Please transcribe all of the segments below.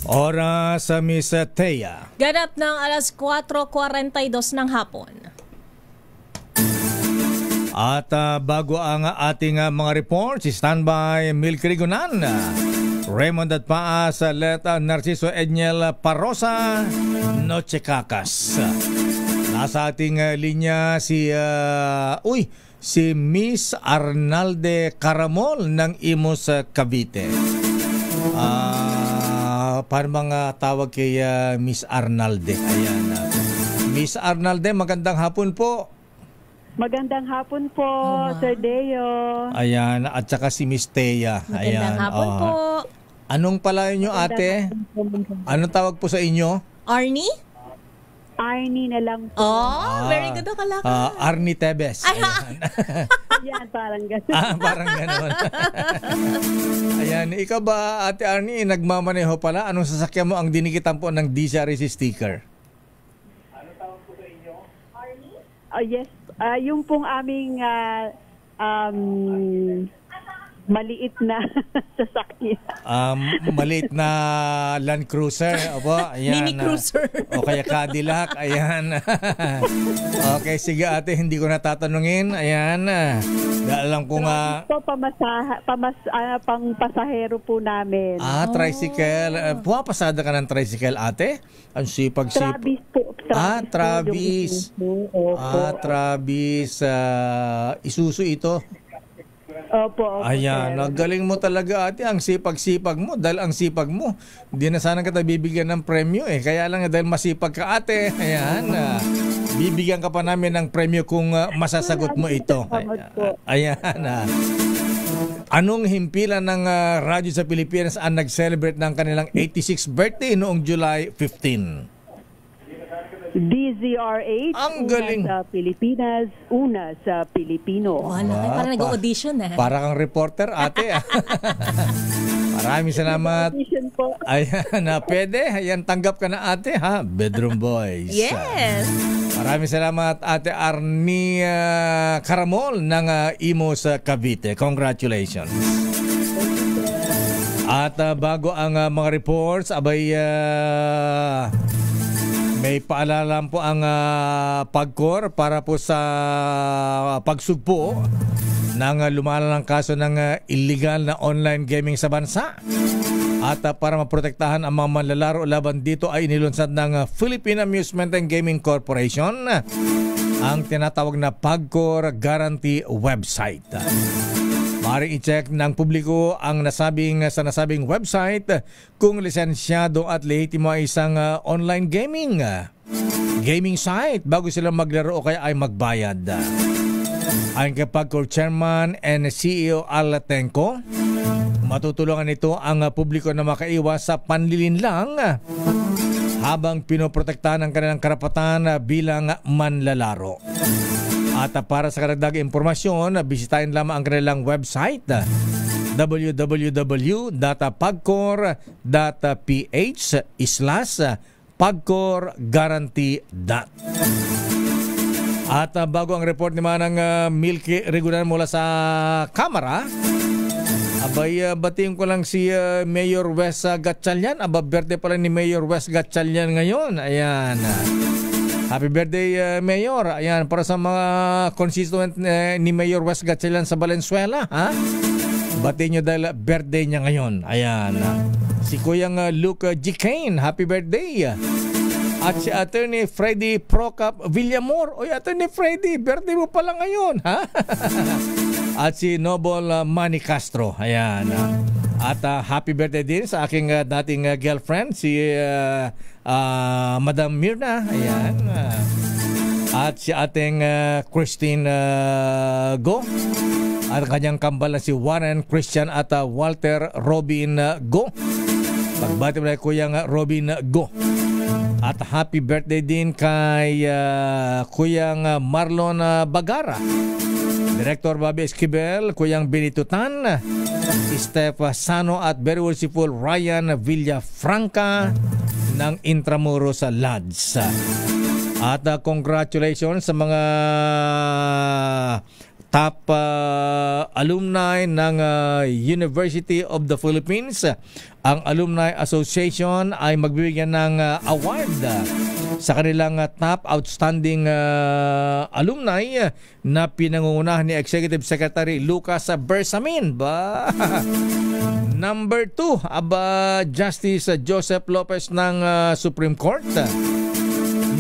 Oras sa Miss Thea. Ganap ng alas 4:42 ng hapon. At bago ang ating mga reports, standby Milky Rigunan, Raymond at Paas, Leta Narciso Edniel Parosa, Noche Cacas. Nasa ating linya si Miss Arnalde Caramol ng Imus, Cavite. Paano mga tawag kay Miss Arnalde? Ayan. Miss Arnalde, magandang hapon po. Magandang hapon po, Sir Deo. Ayan, at saka si Miss Thea. Magandang hapon po. Anong palayo nyo, ate? Anong tawag po sa inyo? Arnie? Arnie na lang po. Oh, very good ako lang. Arnie Tebes. Ayan. Yan, parang gano'n. Parang gano'n. Ayan, ikaw ba, ate Arnie, nagmamaneho pala? Anong sasakyan mo ang dinikitan po ng DCRC sticker? Anong tawag po sa inyo? Arnie? Yes. Yung pong aming maliit na sasakyan. Maliit na Land Cruiser. Opo, ayan. Mini Cruiser. O kaya Cadillac. Ayan. Okay, sige ate, hindi ko natatanungin. Ayan. Alam ko nga. Ito, pang pasahero po namin. Tricycle. Pumapasada ka ng tricycle, ate? Ang sipag-sipag. Travis po. Travis. Travis. Isuzu ito. Opo. Ayan, galing mo talaga ate, ang sipag-sipag mo. Dahil ang sipag mo, hindi na sana kita bibigyan ng premyo eh. Kaya lang dahil masipag ka ate, ayan, bibigyan ka pa namin ng premyo kung masasagot mo ito. Ayan. Anong himpilan ng radyo sa Pilipinas ang nag-celebrate ng kanilang 86th birthday noong July 15? DZRH, ang galing. Una sa Pilipinas, una sa Pilipino. Parang nag-audition Para kang reporter, ate. Maraming salamat. Ayan, pwede. Ayan, tanggap ka na ate, ha? Bedroom Boys. Yes. Maraming salamat, ate Arnie Caramol ng Imus, Cavite. Congratulations. At bago ang mga reports, abay... may paalala po ang PAGCOR para po sa pagsugpo ng lumalalang kaso ng illegal na online gaming sa bansa. At para maprotektahan ang mga manlalaro laban dito ay inilunsad ng Philippine Amusement and Gaming Corporation ang tinatawag na PAGCOR Guarantee website. Maaaring i-check ng publiko ang sa nasabing website kung lisensyado at lehitimo ay isang online gaming site bago sila maglaro o kaya ay magbayad. Ayon kay PAGCOR Chairman and CEO Al Tenco, matutulungan nito ang publiko na makaiwas sa panlilinlang habang pinoprotektahan ang kanilang karapatan bilang manlalaro. At para sa karagdagang impormasyon, bisitahin lamang ang kanilang website www.pagcor.ph/pagcorguarantee. At bago ang report ni Manang Milky Rigunan mula sa Kamara, abay batiin ko lang si Mayor Wes Gatchalian. Birthday pala ni Mayor Wes Gatchalian ngayon. Ayan. Happy birthday, Mayor. Ayan, para sa mga constituent ni Mayor Wes Gatchalian sa Valenzuela, ha? Batiin nyo dahil birthday niya ngayon. Ayan. Si Kuyang Luke G. Kane, happy birthday. At si Attorney Freddy Procap Villamor. Oy, Attorney Freddy, birthday mo pala ngayon, ha? At si Noble Manny Castro. Ayan. At happy birthday din sa aking dating girlfriend, si Madam Mirna. Ayan. At si ating Christine Go. At kanyang kambal na si Warren Christian at Walter Robin Go. Pagbati mo na Kuyang Robin Go. At happy birthday din kay Kuyang Marlon Bagara, Director Bobby Esquivel, Kuyang Benito Tan, Steph Sano at very worshipful Ryan Villafranca ng Intramuros Lads. At congratulations sa mga top alumni ng University of the Philippines. Ang Alumni Association ay magbibigyan ng award sa kanilang top outstanding alumni na pinangungunahan ni Executive Secretary Lucas Bersamin. Number 2, Justice Joseph Lopez ng Supreme Court.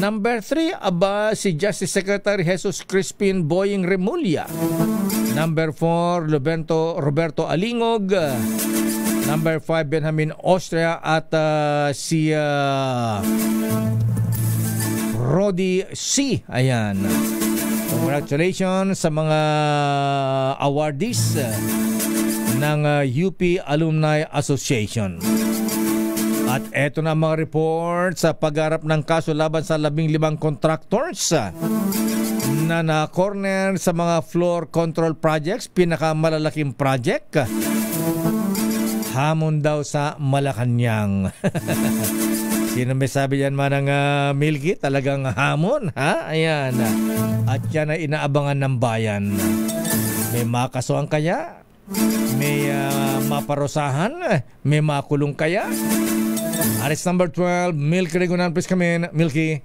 Number 3, si Justice Secretary Jesus Crispin Boying Remulla. Number 4, Roberto Alingog. Number 5, Benjamin Austria at si Rodi C. Ayan. Congratulations sa mga awardees ng UP Alumni Association. At eto na ang mga report sa pagharap ng kaso laban sa 15 contractors na na-corner sa mga floor control projects, pinakamalalaking project. Hamon daw sa Malacanang. Sino may sabi yan manang Milky? Talagang hamon, ha? Ayan. At yan ay inaabangan ng bayan. May makasuhan kaya? May maparusahan? May makulong kaya? Arrest number 12, Milky Regunan, please come in. Milky.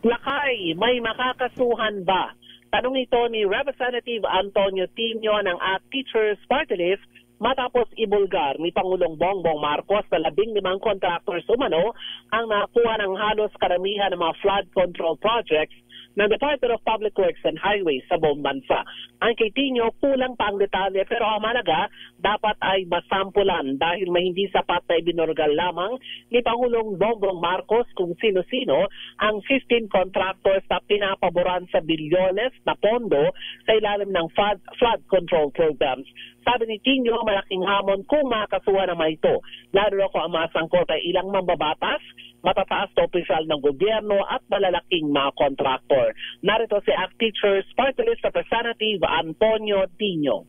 Lakay, may makakasuhan ba? Tanong ito ni Representative Antonio Tino ng Teachers Party List matapos ibulgar ni Pangulong Bongbong Marcos na 15 contractors umano ang nakuha ng halos karamihan ng mga flood control projects ng Department of Public Works and Highways sa buong bansa. Ang kay Tino, kulang pa ang detalye pero ang mahalaga, dapat ay masampulan dahil may hindi sapat na ibinorgal lamang ni Pangulong Bongbong Marcos kung sino-sino ang 15 contractors na pinapaboran sa bilyones na pondo sa ilalim ng flood control programs. Sabi ni Tino, malaking hamon kung makakasuha naman ito. Lalo na kung ang masangkot ay ilang mambabatas, matataas na opisyal ng gobyerno at malalaking mga kontraktor. Narito si Teachers Party List Representative Antonio Tino.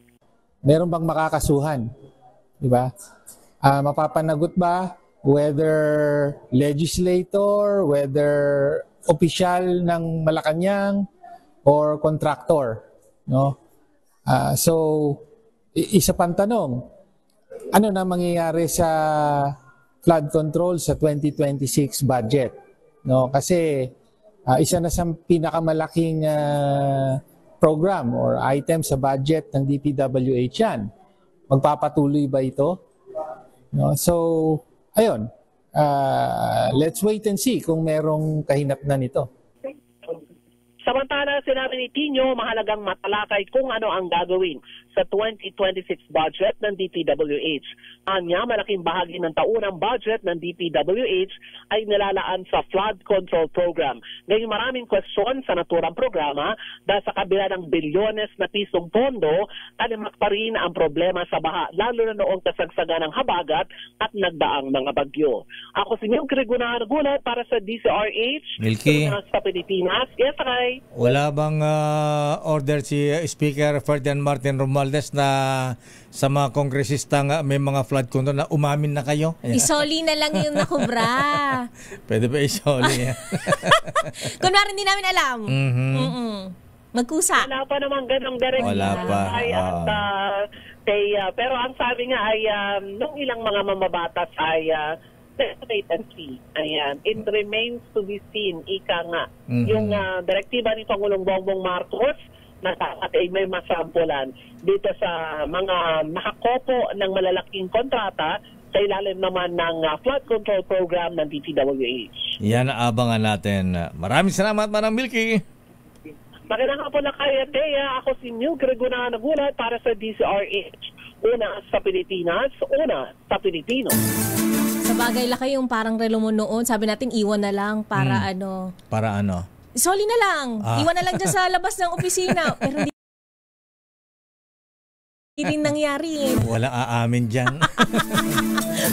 Meron bang makakasuhan? Diba? Mapapanagot ba whether legislator, whether opisyal ng Malacanang or contractor? No? So, isa pang tanong, ano na mangyayari sa flood control sa 2026 budget? No, kasi isa na sa pinakamalaking program or item sa budget ng DPWH yan. Magpapatuloy ba ito? No, so, ayun. Let's wait and see kung merong kahinatnan nito. Samantala, sinabi ni Tino, mahalagang matalakay kung ano ang gagawin sa 2026 budget ng DPWH. Anya, malaking bahagi ng taunang budget ng DPWH ay nilalaan sa flood control program. Ngayon maraming kwestiyon sa naturang programa dahil sa kabila ng bilyones na pisong pondo, alimak pa rin ang problema sa baha, lalo na noong kasagsagan ng habagat at nagdaang mga bagyo. Ako si Milky Regunan Gulat para sa DCRH. Milky. Sa Pilipinas. Yes, Ray. Wala bang order si Speaker Ferdinand Martin Romualdez na sa mga kongresistang may mga flood control na umamin na kayo? Isoli na lang yung nakubra. Pwede ba isoli? Kunwari hindi namin alam. Magkusa. Wala pa naman ganong direct. Wala pa. Pero ang sabi nga ay nung ilang mga mamabatas ay wait and see. Ayan. It remains to be seen. Ika nga. Yung direktiba ni Pangulong Bongbong Marcos na dapat ay may masampulan dito sa mga nakakopo ng malalaking kontrata sa ilalim naman ng flood control program ng DPWH. Yan ang abangan natin. Maraming salamat, Manang Milky. Magandang hapon na kaya, Thea. Ako si Milky Regunan Nagulat para sa DCRH. Una sa Pilipinas, una sa Pilipino. Sa bagay laki yung parang relo mo noon, sabi natin iwan na lang para Para ano? Soli na lang. Iwan na lang dyan sa labas ng opisina. Pero hindi rin nangyari. Walang aamin dyan.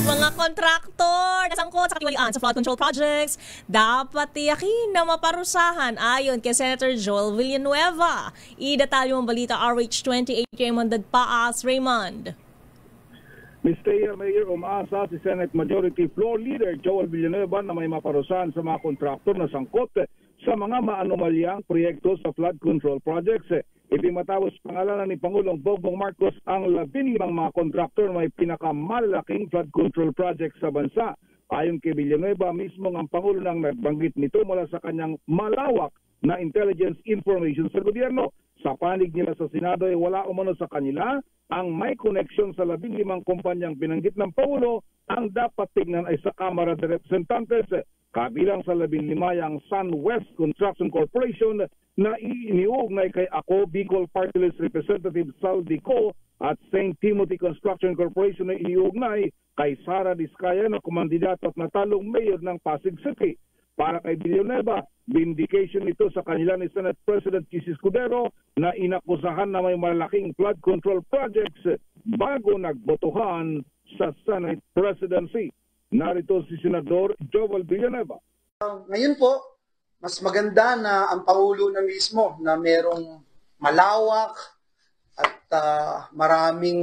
Mga kontraktor nasangkot sa katiwalian sa flood control projects, dapat tiyakin na maparusahan ayon kay Senator Joel Villanueva. Idetalyo ang balita RH28 Raymond Dadpaas. Raymond. Mr. Mayor, umaasa si Senate Majority Floor Leader Joel Villanueva na may maparusahan sa mga kontraktor na sangkot sa mga maanomalyang proyekto sa flood control projects. Ipinatapos pangalanan ni Pangulong Bongbong Marcos ang 15 mga kontraktor na may pinakamalaking flood control project sa bansa. Ayon kay Villanueva, mismo ang Pangulo nang nagbanggit nito mula sa kanyang malawak na intelligence information sa gobyerno. Sa panig nila sa Senado ay wala umano sa kanila ang may koneksyon sa 15 kumpanyang binanggit ng Pangulo. Ang dapat tignan ay sa Kamara de Representantes, kabilang sa 15 ang SunWest Construction Corporation na iniugnay kay Ako Bicol Party List Representative Saldico at St. Timothy Construction Corporation na iniugnay kay Sara Diskaya na kumandidato at natalong mayor ng Pasig City. Para kay Villanueva, vindication ito sa kanila ni Senate President Chis Escudero na inakusahan na may malaking flood control projects bago nagbotohan sa Senate presidency. Narito si Senador Joel Villanueva. Ngayon po, mas maganda na ang Pangulo na mismo na merong malawak at maraming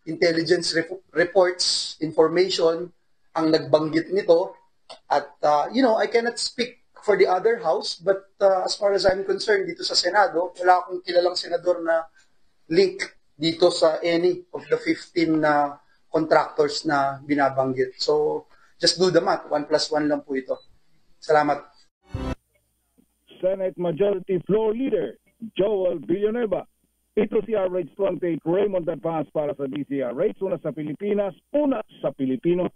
intelligence reports, information ang nagbanggit nito. At, I cannot speak for the other house, but as far as I'm concerned, dito sa Senado, wala akong kilalang senador na link dito sa any of the 15 contractors na binabanggit. So, just do the math. 1 + 1 lang po ito. Salamat. Senate Majority Floor Leader Joel Villanueva. Ito si RH28 Raymond Advance para sa DCRH. Una sa Pilipinas, una sa Pilipino.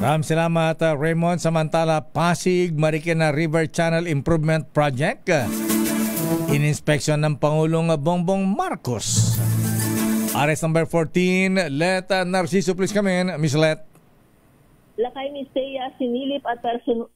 Maraming salamat, Raymond. Samantala, Pasig Marikina River Channel Improvement Project. Ininspeksyon ng Pangulong Bongbong Marcos. Arrest number 14, Let Narciso, please come in. Miss Let. Lakay Miss Thea, sinilip at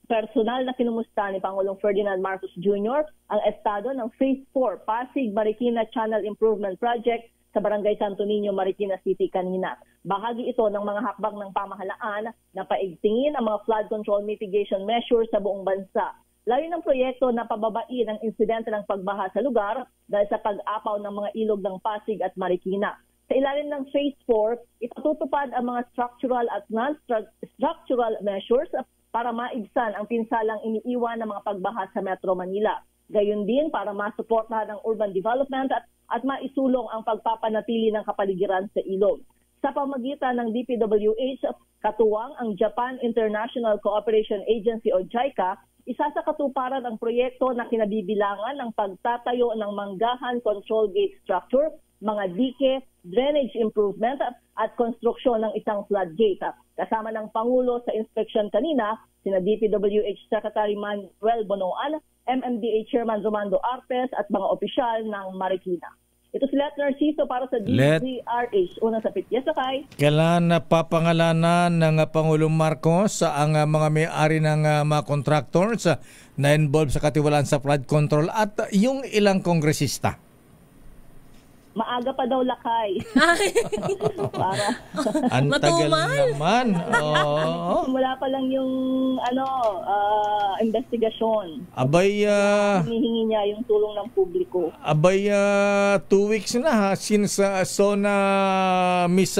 personal na kinumusta ni Pangulong Ferdinand Marcos Jr. ang estado ng Phase 4 Pasig Marikina Channel Improvement Project sa Barangay Santo Niño, Marikina City kanina. Bahagi ito ng mga hakbang ng pamahalaan na paigtingin ang mga flood control mitigation measures sa buong bansa. Layo ng proyekto na pababain ang insidente ng pagbaha sa lugar dahil sa pag-apaw ng mga ilog ng Pasig at Marikina. Sa ilalim ng Phase 4, ipatutupad ang mga structural at non-structural measures para maibsan ang pinsalang iniiwan ng mga pagbaha sa Metro Manila. Gayon din para masuportahan ang urban development at maisulong ang pagpapanatili ng kapaligiran sa ilog. Sa pamagitan ng DPWH, katuwang ang Japan International Cooperation Agency o JICA, isa sa katuparan ang proyekto na kinabibilangan ng pagtatayo ng manggahan control gate structure, mga dike, drainage improvement at konstruksyon ng isang floodgate. Kasama ng Pangulo sa inspeksyon kanina, sina DPWH Secretary Manuel Bonoan, MMDA Chairman Romando Artes at mga opisyal ng Marikina. Ito si Let Narciso para sa DZRH. Una sa Yes, okay. Kailan napapangalanan ng Pangulong Marcos ang mga may-ari ng mga contractors na involved sa katiwalaan sa flood control at yung ilang kongresista? Maaga pa daw lakay. Para ang tagal naman. Simula pa lang yung investigasyon. Abay, hinihingi niya yung tulong ng publiko. Abay, 2 weeks na since na Miss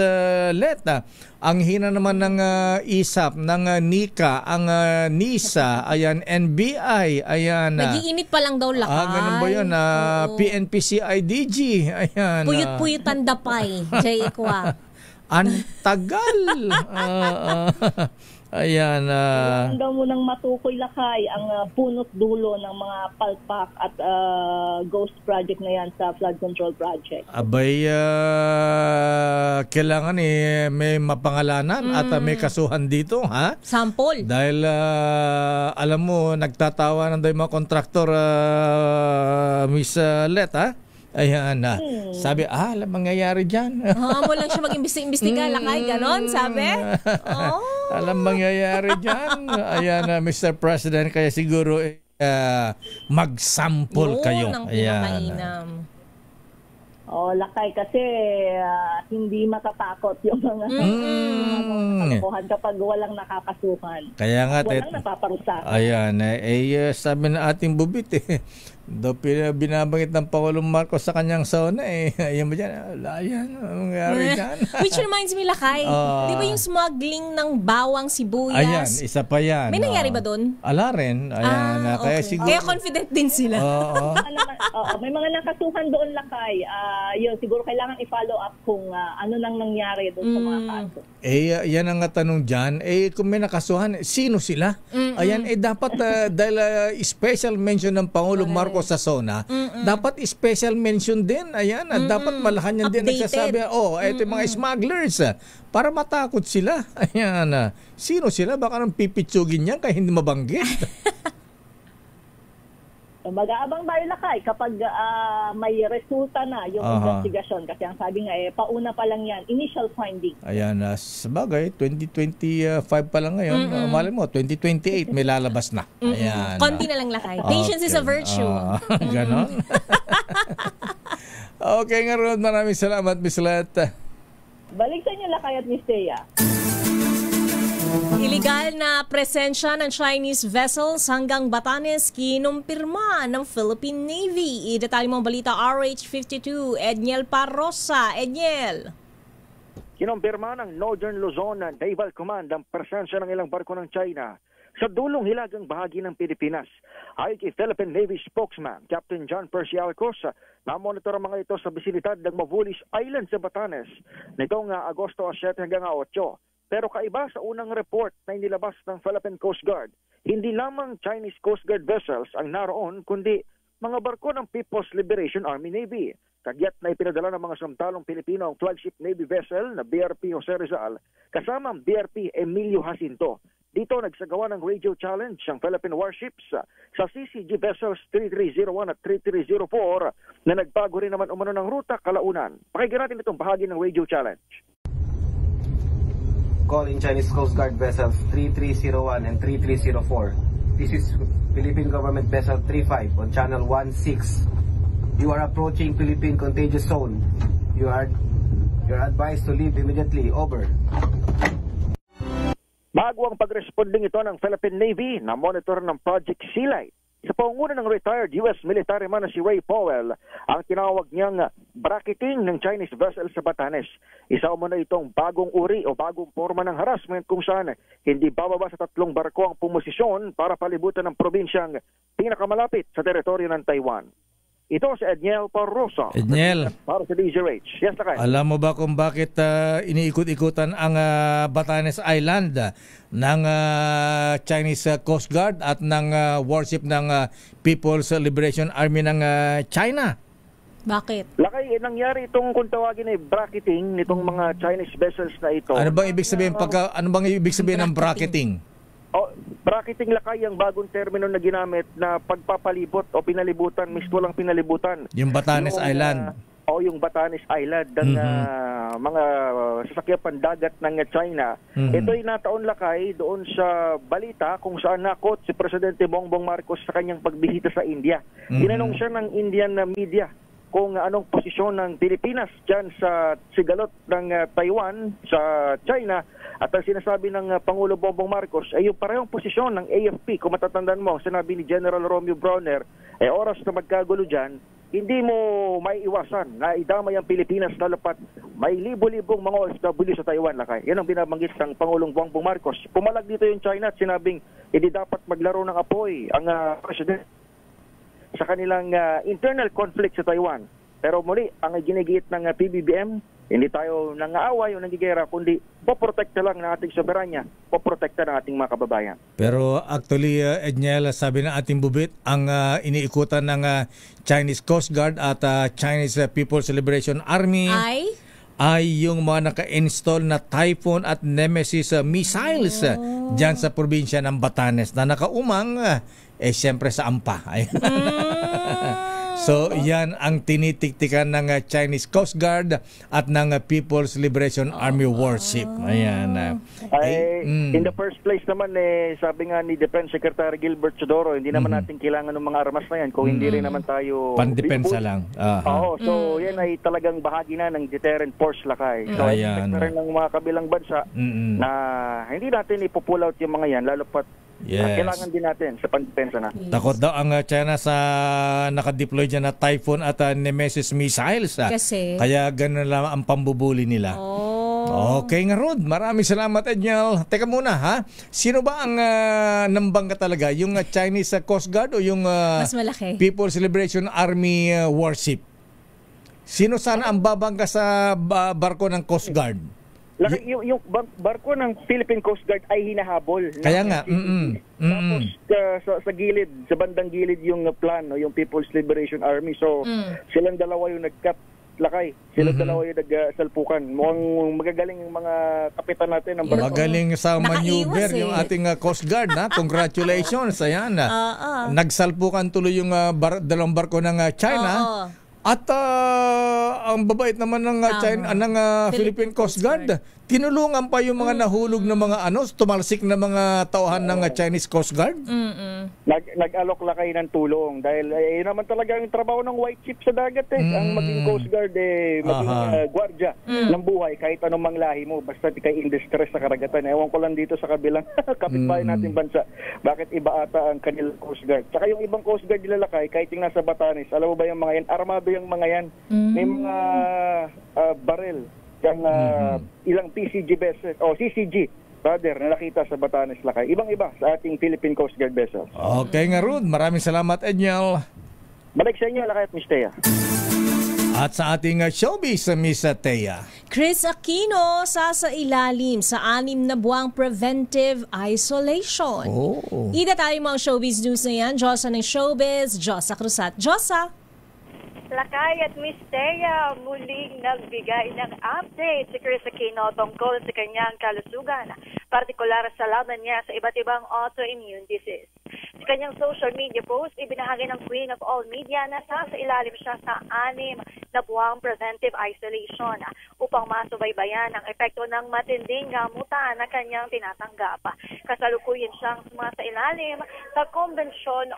Leta. Ang hina naman ng ISAP, ng NICA, ang NISA, ayan, NBI, ayan. Nag-iinit pa lang daw lakay. Ganun ba yun? PNP-CIDG, ayan. Puyut-puyutan dapay, Jay Ekwa. Ang tagal. Ayan. Kailangan daw munang matukoy lakay ang punot dulo ng mga palpak at ghost project na yan sa flood control project. Abay, kailangan may mapangalanan at may kasuhan dito, ha? Sample. Dahil alam mo, nagtatawanan daw yung mga kontraktor, Miss Let, ha? Ayan na. Sabi, alam mangyayari dyan. Mo lang siya mag-imbestiga lakay, ganon, sabi? Alam mangyayari dyan. Ayan na, Mr. President, kaya siguro mag-sample kayo. Yun ang pinamainam. Lakay kasi hindi matatakot yung mga kasuhan kapag walang nakakasuhan. Kaya nga, walang napaparusahan. Ayan, sabi na ating bubit Do binabanggit ng Pangulong Marcos sa kanyang sauna ayun ba dyan? Layan, anong nangyari dyan? Which reminds me, Lakay, di ba yung smuggling ng bawang sibuyas? Ayan, isa pa yan. May nangyari ba doon? Ala rin. Ayan, kaya okay. siguro. Kaya confident din sila. May mga nakasuhan doon, Lakay. Yun, siguro kailangan i-follow up kung ano nang nangyari doon sa mga kaso. Yan ang tanong dyan. Kung may nakasuhan, sino sila? Ayan, dapat dahil special mention ng Pangulong Marcos sa SONA, dapat special mention din. Ayan, dapat Malacanang din nagsasabi, ito yung mga smugglers. Para matakot sila. Ayan, sino sila? Baka nang pipitsugin niyan kaya hindi mabanggit. Mag-aabang tayo, Lakay, kapag may resulta na yung investigasyon. Kasi ang sabi nga, pauna pa lang yan, initial finding. Ayan, sabagay, 2025 pa lang ngayon. Malay mo, 2028 may lalabas na. Ayan. Konti na lang, Lakay. Patience is a virtue. Ganon. Okay nga ron, maraming salamat, Miss Let. Balik sa inyo, Lakay at Miss Thea. Iligal na presensya ng Chinese vessels hanggang Batanes kinumpirma ng Philippine Navy. Detalye mong balita RH52, Edniel Parrosa. Edniel. Kinumpirma ng Northern Luzon Naval Command ang presensya ng ilang barko ng China sa dulong hilagang bahagi ng Pilipinas. Ayon kay Philippine Navy spokesman Captain John Percy Alcos, namonitor ang mga ito sa bisinidad ng Mavulis Island sa Batanes nitong Agosto 7 hanggang 8. Pero kaiba sa unang report na inilabas ng Philippine Coast Guard, hindi lamang Chinese Coast Guard vessels ang naroon, kundi mga barko ng People's Liberation Army Navy. Kagyat na ipinadala ng mga samtalong Pilipino ang flagship Navy vessel na BRP Jose Rizal kasama ang BRP Emilio Jacinto. Dito nagsagawa ng radio challenge ang Philippine warships sa CCG vessels 3301 at 3304 na nagbago rin naman umano ng ruta kalaunan. Pakinggan natin itong bahagi ng radio challenge. Call in Chinese Coast Guard vessels 3301 and 3304. This is Philippine Government Vessel 35 on Channel 16. You are approaching Philippine Contagious Zone. You are advised to leave immediately. Over. Bago ang pagresponding ito ng Philippine Navy na monitor ng Project Sea Light, sa pangunguna ng retired U.S. military man na si Ray Powell, ang tinawag niyang bracketing ng Chinese vessel sa Batanes. Isa umano itong bagong uri o bagong forma ng harassment kung saan hindi bababa sa 3 barko ang pumosisyon para palibutan ng probinsyang pinakamalapit sa teritoryo ng Taiwan. Ito si Edniel Parrosa. Edniel, para sa DZRH. Yes, Lakay. Alam mo ba kung bakit iniikot-ikutan ang Batanes Island ng Chinese Coast Guard at ng warship ng People's Liberation Army ng China? Bakit? Lakay, nangyari itong kung tawagin ay bracketing nitong mga Chinese vessels na ito. Ano bang ibig sabihin ng bracketing? Bracketing, Lakay, ang bagong termino na ginamit na pagpapalibot o pinalibutan, mismo lang pinalibutan. Yung Batanes Island. Yung Batanes Island ng mga sasakyan pandagat ng China. Ito'y nataon, Lakay, doon sa balita kung saan nakot si Presidente Bongbong Marcos sa kanyang pagbisita sa India. Tinanong siya ng Indian media kung anong posisyon ng Pilipinas dyan sa sigalot ng Taiwan sa China. At ang sinasabi ng Pangulo Bongbong Marcos ay yung parehong posisyon ng AFP. Kung matatandaan mo, sinabi ni General Romeo Browner, oras na magkagulo dyan, hindi mo maiiwasan na idamay ang Pilipinas lalo pat may libo-libong mga OFW sa Taiwan, Lakay. Yan ang binabanggit ng Pangulong Bongbong Marcos. Pumalag dito yung China at sinabing hindi dapat maglaro ng apoy ang president sa kanilang internal conflict sa Taiwan. Pero muli, ang ginigiit ng PBBM, hindi tayo nangaaway o nanggigera, kundi poprotekta lang ng ating soberanya, poprotekta ng ating mga kababayan. Pero actually, Edniel, sabi ng ating bubit, ang iniikutan ng Chinese Coast Guard at Chinese People's Liberation Army ay yung mga naka-install na Typhoon at Nemesis missiles dyan sa probinsya ng Batanes na nakaumang, siyempre sa Ampa. So, yan ang tinitiktikan ng Chinese Coast Guard at ng People's Liberation Army warship. Ayan. In the first place naman, sabi nga ni Defense Secretary Gilbert Chodoro, hindi naman natin kailangan ng mga armas na yan kung hindi rin naman tayo... Pandepensa lang. So yan ay talagang bahagi na ng deterrent force, Lakay. So, expect na rin ng mga kabilang bansa na hindi natin ipupull out yung mga yan, lalo pat Yes. Kailangan din natin sa pagdepensa na. Takot daw ang China sa nakadeploy dyan na Typhoon at Nemesis missiles. Kasi? Kaya ganun lang ang pambubuli nila. Okay nga, Rod. Maraming salamat, Edniel. Teka muna, ha? Sino ba ang nambangga talaga? Yung Chinese Coast Guard o yung mas malaki? People's Liberation Army warship? Sino sana ang babangga sa barko ng Coast Guard? Yung barko ng Philippine Coast Guard ay hinahabol. Kaya nga. Tapos sa gilid, sa bandang gilid yung plano, yung People's Liberation Army. So, silang dalawa yung nag-cut lakay. Silang dalawa yung nagsalpukan. Mukhang magagaling yung mga kapitan natin ng barko. Magaling sa maneuver yung ating Coast Guard. Congratulations. Ayan. Nagsalpukan tuloy yung dalawang barko ng China. At ang babait naman ng Philippine Coast Guard, tinulungan pa yung mga nahulog na mga tumalsik na mga tauhan ng Chinese Coast Guard. Nag-alok lakay ng tulong dahil yun naman talaga yung trabaho ng white ship sa dagat ang maging Coast Guard maging gwardya ng buhay kahit anong manglahi mo basta kay in distress sa karagatan. Ewan ko lang dito sa kabilang kapitbahay nating bansa bakit iba ata ang kanilang Coast Guard. Tsaka yung ibang Coast Guard nilalakay kahit yung nasa Batanes, alam mo ba yung mga yan, armado yung mga yan, may mga baril yung ilang PCG vessels o CCG brother na nakita sa Batanes lakay. Ibang-iba sa ating Philippine Coast Guard vessels. Okay nga, Rod. Maraming salamat, Edniel. Balik sa inyo, lakay at Miss Thea. At sa ating showbiz, Miss Thea. Chris Aquino sasailalim sa 6 na buwang preventive isolation. Ida tayo mga showbiz news na yan. Diyosa ng showbiz, Josa Cruzat. Josa! Lakay at Miss Thea, muling nagbigay ng update si Chris Aquino tungkol sa kanyang kalusugan, partikular sa laban niya sa iba't ibang autoimmune disease. Sa kanyang social media post, ibinahagi ng Queen of All Media na sasailalim siya sa 6 na buwang preventive isolation upang masubaybayan ang epekto ng matinding gamutan na kanyang tinatanggap. Kasalukuyan siyang sumasailalim sa kombinasyon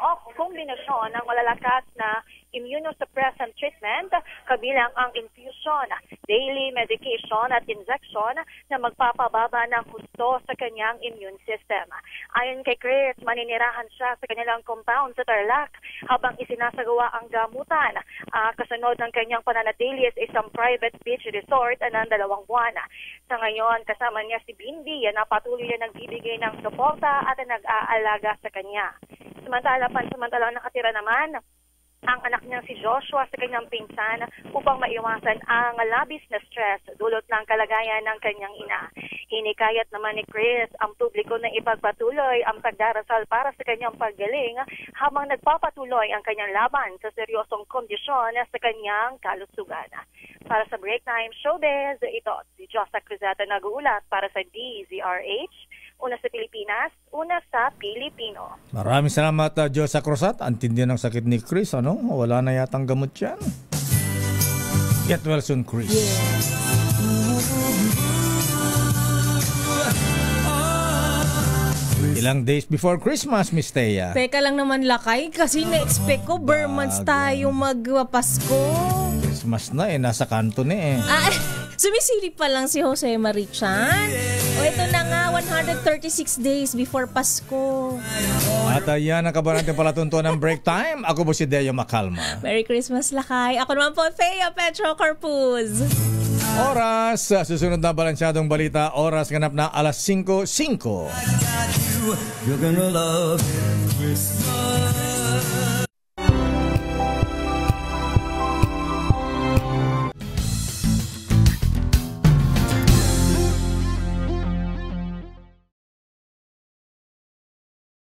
ng malalakas na immunosuppressant treatment, kabilang ang infusion, daily medication at injection na magpapababa ng husto sa kanyang immune system. Ayon kay Chris, maninirahan siya sa kanilang compound sa Tarlac habang isinasagawa ang gamutan. Kasunod ng kanyang pananatili sa isang private beach resort ng 2 buwan. Sa ngayon, kasama niya si Bindi na patuloy na nagbibigay ng suporta at nag-aalaga sa kanya. Samantalang nakatira naman ang anak niyang si Joshua sa kanyang pinsan upang maiwasan ang labis na stress dulot ng kalagayan ng kanyang ina. Hinikayat naman ni Chris ang publiko na ipagpatuloy ang pagdarasal para sa kanyang paggaling habang nagpapatuloy ang kanyang laban sa seryosong kondisyon sa kanyang kalusugan. Para sa Break Time Showbiz, ito si Josa Cruzata nag-uulat para sa DZRH. Una sa Pilipinas, una sa Pilipino. Maraming salamat, Josa Cruzat. Antindi ng sakit ni Chris, Wala na yatang gamot yan. Get well soon, Chris. Ilang days before Christmas, Miss Thea. Teka lang naman, lakay, kasi na-expect ko, bare months tayo magpasko. Christmas na nasa kanto na Sumisilip pa lang si Jose Marichan. Ito na nga, 136 days before Pasko. At yan ang kabahan natin palatuntuan ng Break Time. Ako po si Deo Macalma. Merry Christmas, lakay. Ako naman po, Thea Petro Corpuz. Oras, susunod na balansyadong balita. Oras ganap na alas 5:05. You're gonna love Christmas.